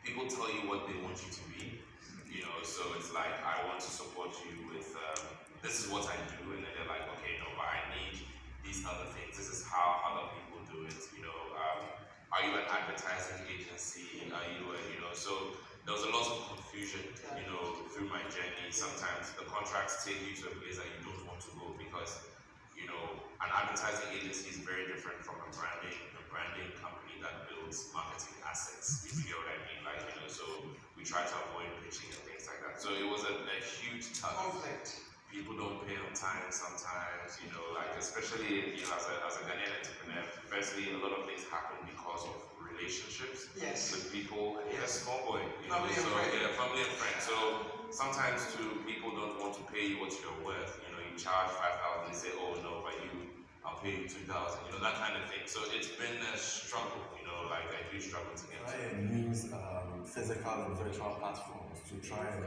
People tell you what they want you to be, so it's like, I want to support you with, this is what I do, and then they're like, okay, no, but I need these other things. This is how other people do it, are you an advertising agency? Are you so there was a lot of confusion, through my journey. Sometimes the contracts take you to a place that you don't want to go because, an advertising agency is very different from a branding company that builds marketing assets, if you get what I mean. So we try to avoid pitching and things like that. So it was a huge conflict. People don't pay on time sometimes, especially as a Ghanaian entrepreneur. Firstly, a lot of things happen because of relationships with people. You're a small boy, family and friends. So sometimes too, people don't want to pay you what you're worth. You charge 5,000, they say, oh no, but I'll pay you 2,000. That kind of thing. So it's been a struggle, a huge struggle to get. Try and use physical and virtual platforms to try and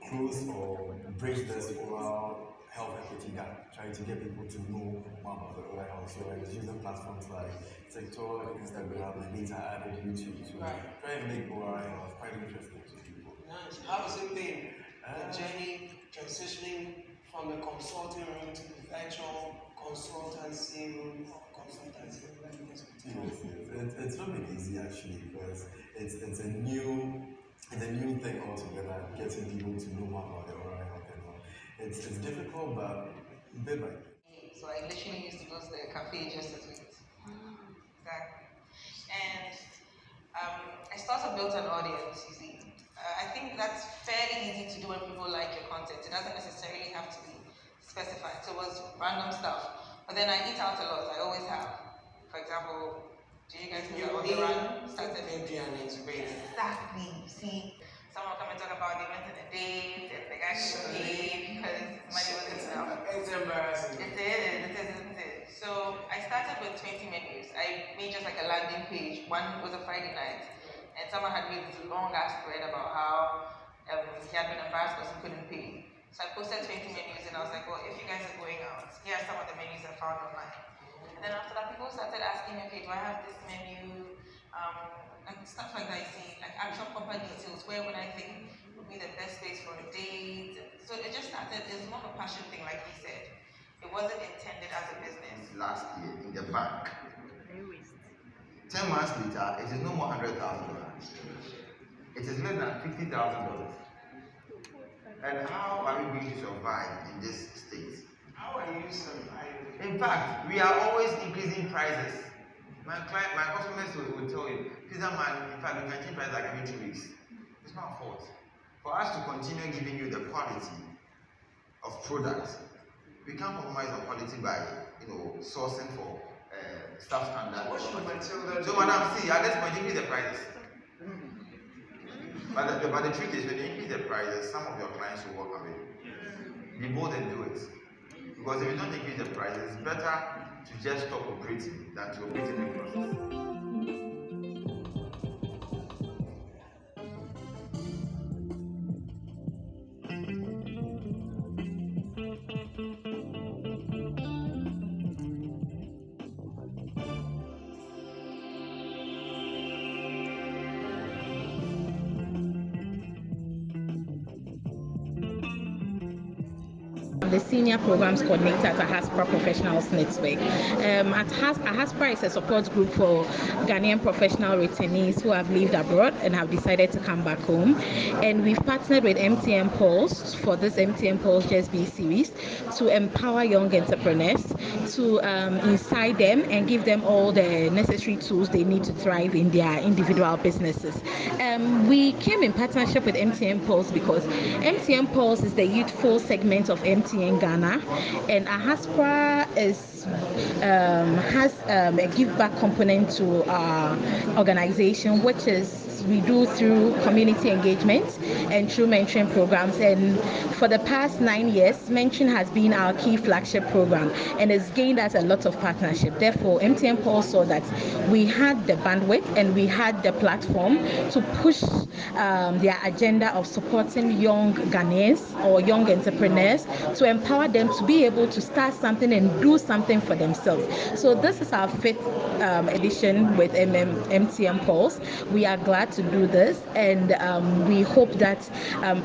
close or bridge this oral health equity gap, trying to get people to know more about the oral health. So I was using platforms like TikTok, Instagram, and later added YouTube to try and make oral health quite interesting to people. Nice. How has it been? The journey transitioning from the consulting room to the virtual consultancy room. It's not been easy actually, because it's a new thing altogether, getting people to know more about the oral health and all. It's difficult, but bit by bit. So I literally used to go to the cafe just to tweet. Exactly. And I started built an audience, you see. I think that's fairly easy to do when people like your content. It doesn't necessarily have to be specified. So it was random stuff. But then I eat out a lot. I always have. For example, do you guys know the run started? Exactly. You see, someone come and talk about they went on a date and the guy got paid because money wasn't enough. It's embarrassing. It is. So I started with 20 menus. I made just like a landing page. One was a Friday night, and someone had made this long ass thread about how he had been embarrassed because he couldn't pay. So I posted 20 menus and I was like, well, if you guys are going out, here are some of the menus I found online. And then after that, people started asking me, okay, do I have this menu? Like stuff like that, you see, like actual proper details. Where would I think would be the best space for a date? So it just started, it's more of a passion thing, like he said. It wasn't intended as a business. Last year in the bank. 10 months later, it is no more $100,000. It is less than $50,000. And how are we going to survive in this state? How are you surviving? In fact, we are always increasing prices. My customers will tell you, Pizza Man, in fact, we can change prices like every 2 weeks. It's not our fault. For us to continue giving you the quality of products, we can't compromise on quality by, sourcing for staff standard. What should Matilda do? So, madam, see, at this point, increase the prices. But the truth is, when you increase the prices, some of your clients will walk away. Be bold and do it. Because if you don't increase the prices, it's better to just stop operating than to operate in the process. the Senior Programs Coordinator at Ahaspora Professionals Network. Ahaspora is a support group for Ghanaian professional returnees who have lived abroad and have decided to come back home. And we've partnered with MTN Pulse for this MTN Pulse Just Be series to empower young entrepreneurs, to incite them and give them all the necessary tools they need to thrive in their individual businesses. We came in partnership with MTN Pulse because MTN Pulse is the youthful segment of MTN Ghana, and Ahaspora has a give back component to our organization, which is we do through community engagement and through mentoring programs. And for the past 9 years, mentoring has been our key flagship program and has gained us a lot of partnership. Therefore, MTN Pulse saw that we had the bandwidth and we had the platform to push their agenda of supporting young Ghanaians or young entrepreneurs, to empower them to be able to start something and do something for themselves. So this is our 5th edition with MTN Pulse. We are glad to do this, and we hope that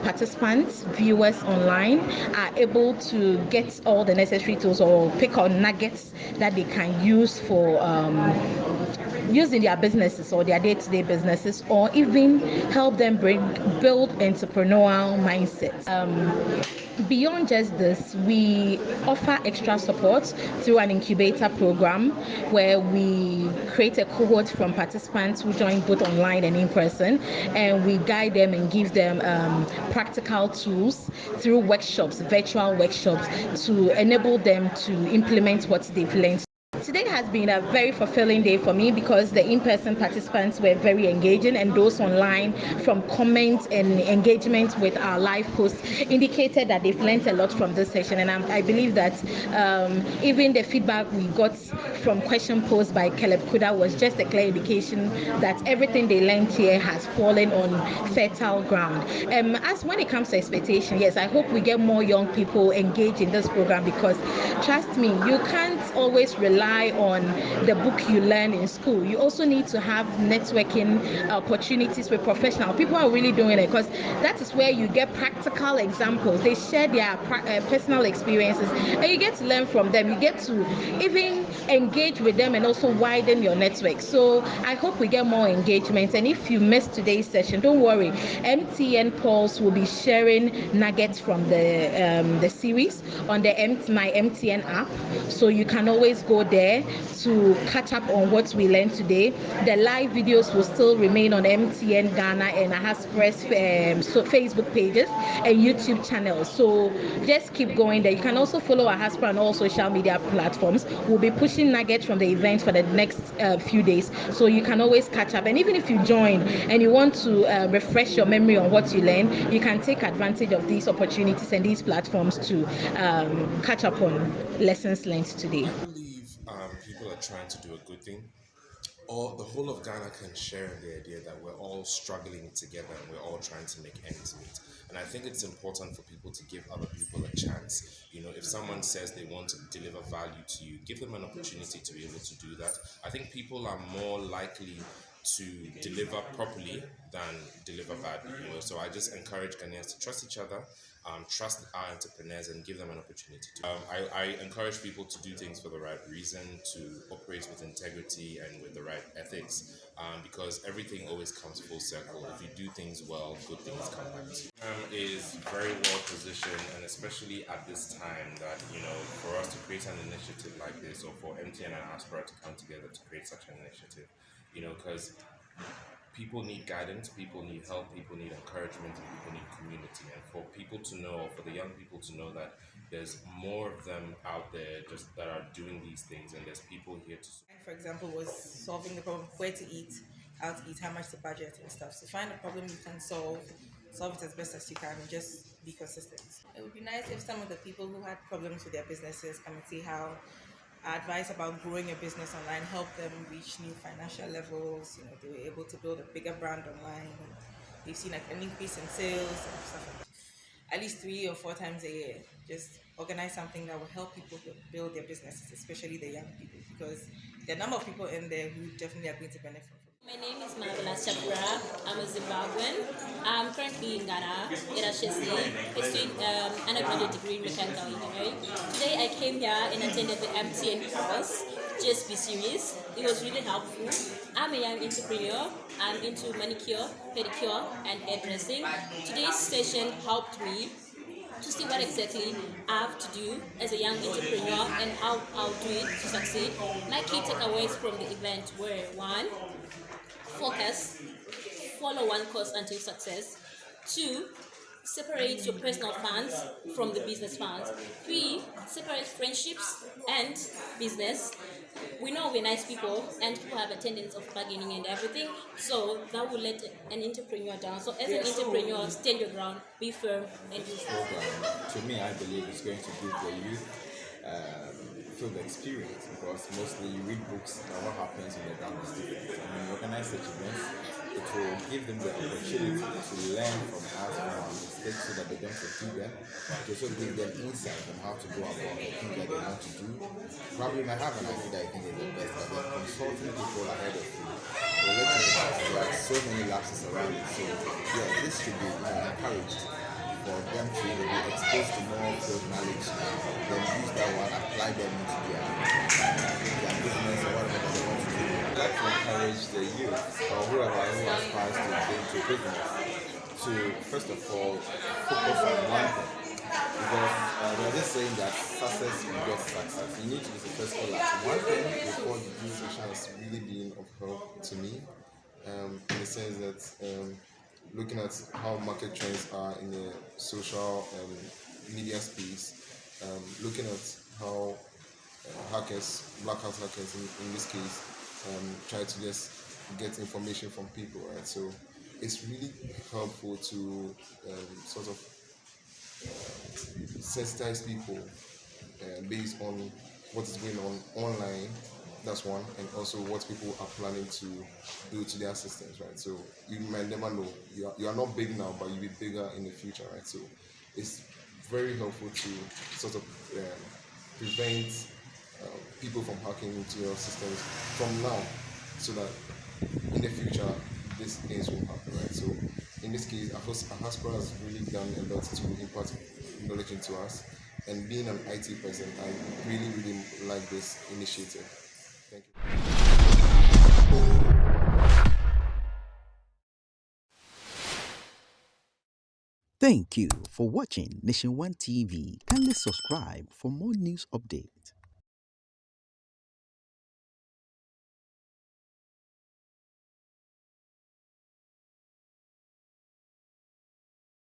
participants, viewers online are able to get all the necessary tools or pick on nuggets that they can use for use in their businesses or their day-to-day businesses, or even help them build entrepreneurial mindsets. Beyond just this, we offer extra support through an incubator program where we create a cohort from participants who join both online and in person, and we guide them and give them practical tools through workshops, virtual workshops, to enable them to implement what they've learned. Today has been a very fulfilling day for me because the in-person participants were very engaging, and those online, from comments and engagement with our live posts, indicated that they've learned a lot from this session. And I believe that even the feedback we got from question posed by Caleb Kuda was just a clear indication that everything they learned here has fallen on fertile ground. As when it comes to expectation, yes, I hope we get more young people engaged in this program, because trust me, you can't always rely on the book you learn in school. You also need to have networking opportunities with professional people who are really doing it, because that is where you get practical examples. They share their personal experiences, and you get to learn from them. You get to even engage with them and also widen your network. So I hope we get more engagement. And if you missed today's session, don't worry. MTN Pulse will be sharing nuggets from the series on the My MTN app, so you can always go there to catch up on what we learned today. The live videos will still remain on MTN Ghana and Ahaspora's Facebook pages and YouTube channels. So just keep going there. You can also follow Ahaspora on all social media platforms. We'll be pushing nuggets from the event for the next few days, so you can always catch up. And even if you join and you want to refresh your memory on what you learned, you can take advantage of these opportunities and these platforms to catch up on lessons learned today. I believe people are trying to do a good thing. All the whole of Ghana can share in the idea that we're all struggling together and we're all trying to make ends meet. And I think it's important for people to give other people a chance. You know, if someone says they want to deliver value to you, give them an opportunity to be able to do that. I think people are more likely to deliver properly than deliver badly. You know, so I just encourage Ghanaians to trust each other, trust our entrepreneurs, and give them an opportunity to. I encourage people to do things for the right reason, to operate with integrity and with the right ethics, because everything always comes full circle. If you do things well, good things come back to you. Is very well positioned, and especially at this time that, you know, for us to create an initiative like this, or for MTN and Ahaspora to come together to create such an initiative, you know, because people need guidance, people need help, people need encouragement, and people need community. And for people to know, for the young people to know that there's more of them out there just that are doing these things, and there's people here to support. For example, was solving the problem where to eat, how to eat, how much to budget and stuff. So find a problem you can solve it as best as you can, and just be consistent. It would be nice if some of the people who had problems with their businesses come and see how advice about growing a business online help them reach new financial levels. You know, they were able to build a bigger brand online. They've seen like an increase in sales and stuff like that. At least 3 or 4 times a year, just organize something that will help people build their businesses, especially the young people, because there are a number of people in there who definitely are going to benefit from it. My name is Ahaspora. I'm a Zimbabwean. I'm currently in Ghana, in Ashesi, pursuing undergraduate degree in mechanical engineering. Today I came here and attended the MTN course, GSP series. It was really helpful. I'm a young entrepreneur. I'm into manicure, pedicure, and hairdressing. Today's session helped me to see what exactly I have to do as a young entrepreneur and how I'll do it to succeed. My key takeaways from the event were: one, focus, follow one course until success. Two, separate your personal funds from the business funds. Three, separate friendships and business. We know we're nice people and people have a tendency of bargaining and everything, so that will let an entrepreneur down. So as an entrepreneur, stand your ground, be firm, and do so. To me, I believe it's going to give the youth field experience, because mostly you read books and what happens in the ground is different. And when you organize such events, it will give them the opportunity to learn from us, from our mistakes, so that they don't repeat them. It will also give them insight on how to go about the things that they want to do. Probably might have an idea that you think is the best, but then consulting people ahead of you will let you know that there are so many lapses around it. So yeah, this should be encouraged for them to be exposed to more field knowledge, then use that one, apply them into their business or whatever they want to do. I'd like to encourage the youth or whoever who aspires to get into business to, first of all, focus on one thing. Because they're just saying that success begets success. You need to be successful at one thing before you do, which has really been of help to me, in the sense that looking at how market trends are in the social media space, looking at how hackers, black hat hackers in this case, try to just get information from people, right? So it's really helpful to sort of sensitize people based on what is going on online. That's one, and also what people are planning to do to their systems, right? So you might never know. You are not big now, but you'll be bigger in the future, right? So it's very helpful to sort of prevent people from hacking into your systems from now, so that in the future these things will happen, right? So in this case, Ahaspora has really done a lot to impart knowledge into us. And being an IT person, I really, really like this initiative. Thank you. Thank you for watching Nation One TV. Kindly subscribe for more news updates.